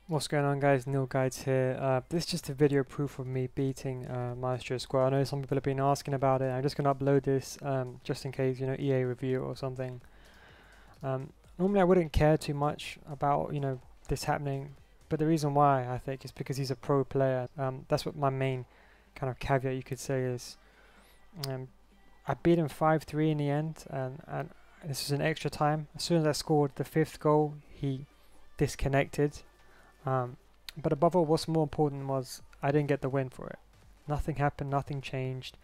What's going on, guys? Neil Guides here. This is just a video proof of me beating MaestroSquad. I know some people have been asking about it. I'm just going to upload this just in case, EA review it or something. Normally I wouldn't care too much about, this happening, but the reason why I think is because he's a pro player. That's what my main kind of caveat you could say is. I beat him 5-3 in the end, and this was an extra time. As soon as I scored the 5th goal, he disconnected. But above all, what's more important was I didn't get the win for it. Nothing happened, nothing changed,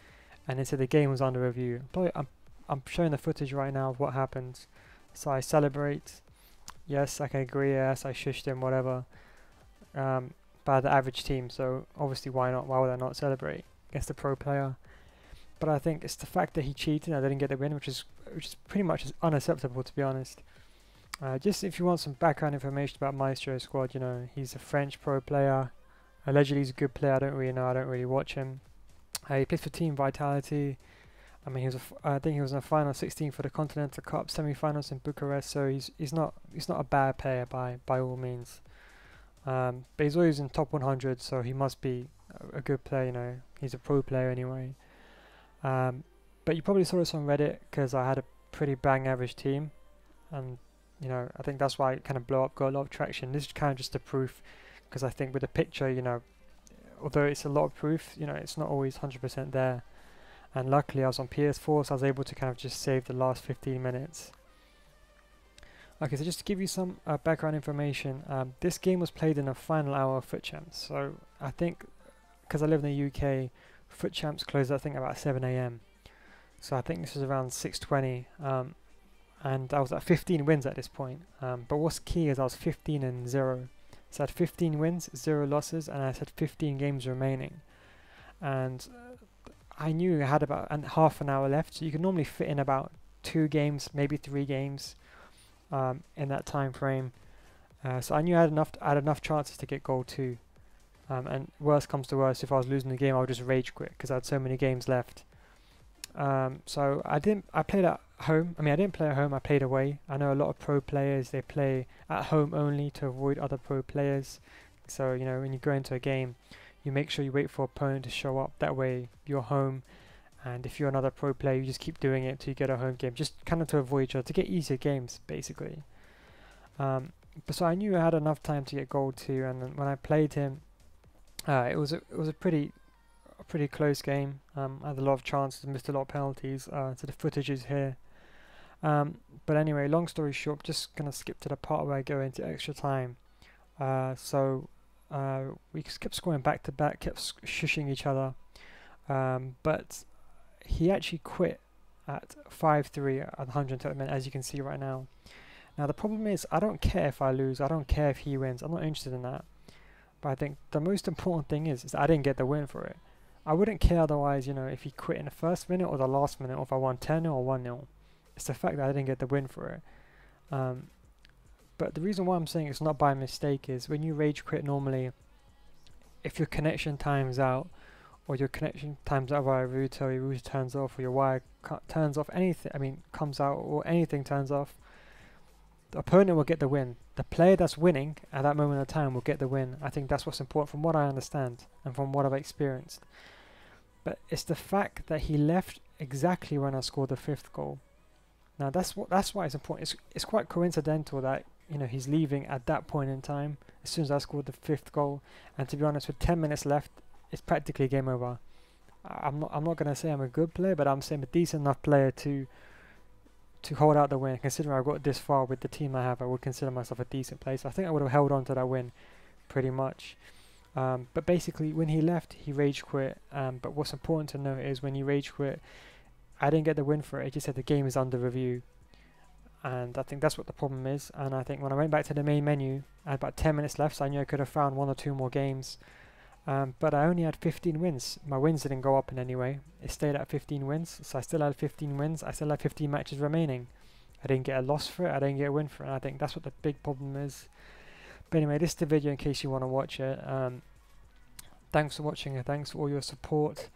and they said the game was under review. I'm showing the footage right now of what happened. So I celebrate. Yes, I can agree. Yes, I shushed him, whatever. By the average team, so obviously why not? Why would I not celebrate against the pro player? But I think it's the fact that he cheated and I didn't get the win, which is pretty much unacceptable, to be honest. Just if you want some background information about MaestroSquad, he's a French pro player. Allegedly he's a good player. I don't really know. I don't really watch him. He plays for Team Vitality. I mean, I think he was in the final 16 for the Continental Cup semi-finals in Bucharest. So he's not a bad player by all means. But he's always in top 100, so he must be a good player. He's a pro player anyway. But you probably saw this on Reddit because I had a pretty bang average team, and I think that's why it kind of blew up, got a lot of traction. This is kind of just a proof, because I think with the picture, although it's a lot of proof, it's not always 100% there. And luckily I was on PS4, so I was able to kind of just save the last 15 minutes. Okay, so just to give you some background information, this game was played in the final hour of Futchamps. So I think, because I live in the UK, Futchamps closed I think about 7 AM. So I think this was around 6:20. And I was at 15 wins at this point. But what's key is I was 15-0. So I had 15 wins, 0 losses, and I had 15 games remaining. And I knew I had about half an hour left, so you can normally fit in about 2 games, maybe 3 games in that time frame. So I knew I had enough chances to get goal 2. And worst comes to worst, if I was losing the game, I would just rage quit because I had so many games left. So I played at home. I didn't play at home, I played away. I know a lot of pro players, they play at home only to avoid other pro players. So, when you go into a game, you make sure you wait for an opponent to show up. That way you're home. And if you're another pro player, you just keep doing it till you get a home game. Just kind of to avoid each other, to get easier games, basically. But so I knew I had enough time to get goal 2. And then when I played him, it was a pretty close game. I had a lot of chances, missed a lot of penalties, so the footage is here. But anyway, long story short, just gonna skip to the part where I go into extra time. We kept scoring back to back, kept shushing each other, but he actually quit at 5-3 at 120 minutes, as you can see right now. Now the problem is, I don't care if I lose, I don't care if he wins, I'm not interested in that. But I think the most important thing is I didn't get the win for it. I wouldn't care otherwise, if he quit in the first minute or the last minute, or if I won 10-0 or 1-0. It's the fact that I didn't get the win for it. But the reason why I'm saying it's not by mistake is when you rage quit normally, if your connection times out, or your connection times out via router, or your router turns off, or your wire turns off, comes out, or anything turns off, the opponent will get the win. The player that's winning at that moment of time will get the win. I think that's what's important from what I understand and from what I've experienced. But it's the fact that he left exactly when I scored the 5th goal. Now that's why it's important. It's quite coincidental that he's leaving at that point in time as soon as I scored the 5th goal. And to be honest, with 10 minutes left, it's practically game over. I'm not gonna say I'm a good player, but I'm saying I'm a decent enough player to hold out the win. Considering I got this far with the team I have, I would consider myself a decent player. So I think I would have held on to that win pretty much. But basically, when he left, he rage quit. But what's important to note is when you rage quit, I didn't get the win for it. It just said the game is under review. And I think that's what the problem is. And I think when I went back to the main menu, I had about 10 minutes left, so I knew I could have found 1 or 2 more games. But I only had 15 wins. My wins didn't go up in any way. It stayed at 15 wins, so I still had 15 wins. I still had 15 matches remaining. I didn't get a loss for it. I didn't get a win for it. And I think that's what the big problem is. But anyway, this is the video in case you want to watch it. Thanks for watching and thanks for all your support.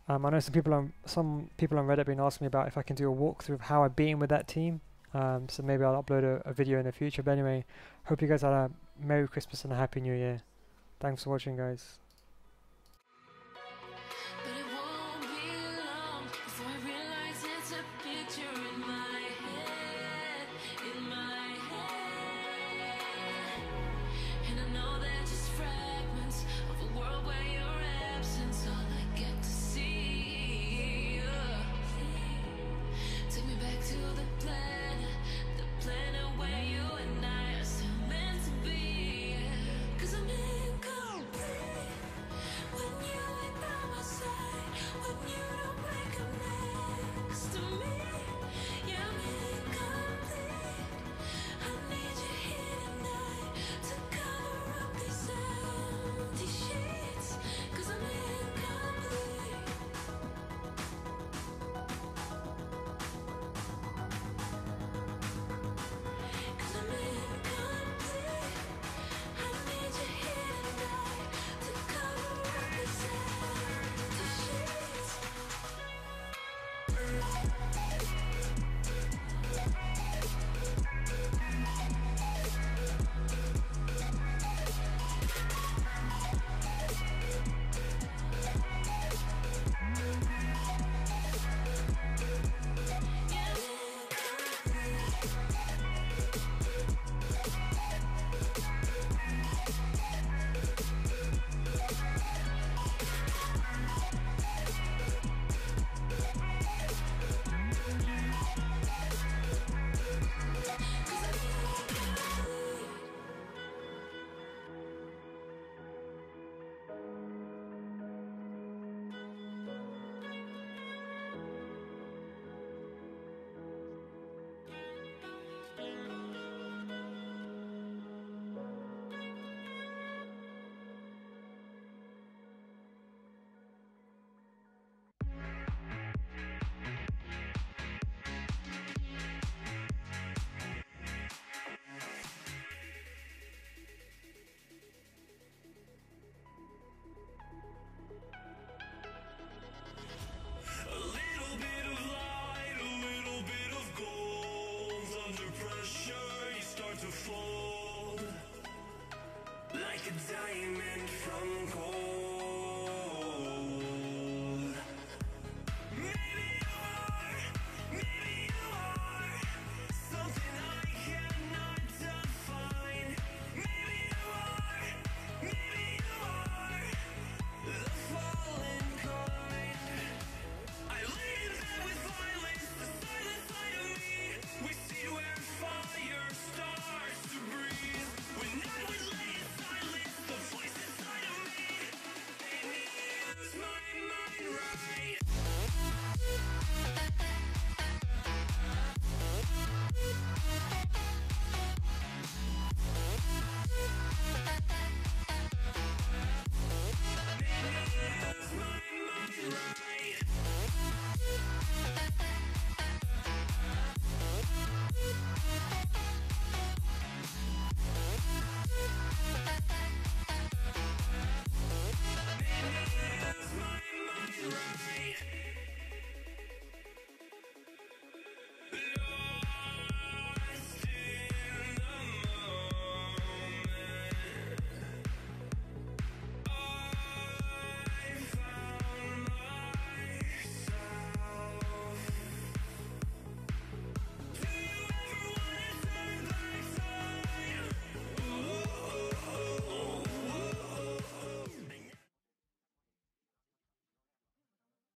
I know some people on Reddit have been asking me about if I can do a walkthrough of how I beat him with that team. So maybe I'll upload a video in the future. But anyway, hope you guys had a Merry Christmas and a Happy New Year. Thanks for watching, guys. Like a diamond from gold.